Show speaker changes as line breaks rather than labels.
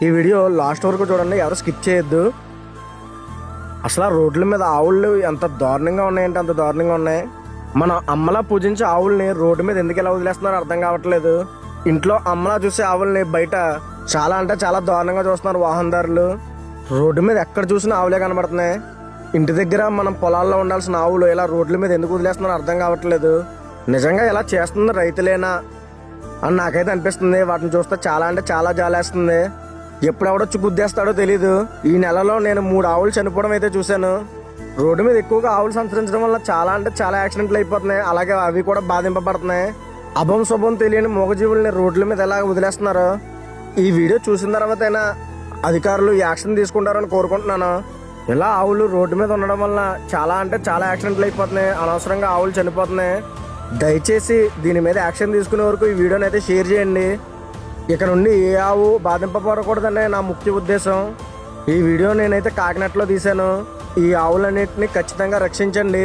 ఈ video last వరకు చూడండి, ఎవరు స్కిప్ చేయొద్దు. అసలు రోడ్ల మీద ఆవులు ఎంత దారుణంగా ఉన్నాయంటే అంత దారుణంగా ఉన్నాయి. మన అమ్మలా పూజించే ఆవుల్ని రోడ్డు మీద ఎందుకు ఎలా వదిలేస్తున్నారో అర్థం కావట్లేదు. ఇంట్లో అమ్మలా చూసే ఆవుల్ని బయట చాలా అంటే చాలా దారుణంగా చూస్తున్నారు వాహనదారులు. రోడ్డు మీద ఎక్కడ చూసినా ఆవులే కనబడుతున్నాయి. ఇంటి దగ్గర మనం పొలాల్లో ఉండాల్సిన ఆవులు ఇలా రోడ్ల మీద ఎందుకు వదిలేస్తున్నారో అర్థం కావట్లేదు. నిజంగా ఇలా చేస్తుంది రైతులేనా అని నాకైతే అనిపిస్తుంది. వాటిని చూస్తే చాలా అంటే చాలా జాలేస్తుంది. ఎప్పుడెవడొచ్చి గుద్దేస్తాడో తెలీదు. ఈ నెలలో నేను 3 ఆవులు చనిపోవడం అయితే చూశాను. రోడ్డు మీద ఎక్కువగా ఆవులు సంచరించడం వల్ల చాలా అంటే చాలా యాక్సిడెంట్లు అయిపోతున్నాయి. అలాగే అవి కూడా బాధింపబడుతున్నాయి. అభం శుభం తెలియని మూగజీవుల్ని రోడ్ల మీద ఎలా వదిలేస్తున్నారు. ఈ వీడియో చూసిన తర్వాతైనా అధికారులు యాక్షన్ తీసుకుంటారని కోరుకుంటున్నాను. ఇలా ఆవులు రోడ్డు మీద ఉండడం వల్ల చాలా అంటే చాలా యాక్సిడెంట్లు అయిపోతున్నాయి. అనవసరంగా ఆవులు చనిపోతున్నాయి. దయచేసి దీని మీద యాక్షన్ తీసుకునే వరకు ఈ వీడియోని అయితే షేర్ చేయండి. ఇక నుండి ఏ ఆవు బాధింపబడకూడదనే నా ముఖ్య ఉద్దేశం. ఈ వీడియో నేనైతే కాకినాడలో తీశాను. ఈ ఆవులన్నింటినీ ఖచ్చితంగా రక్షించండి.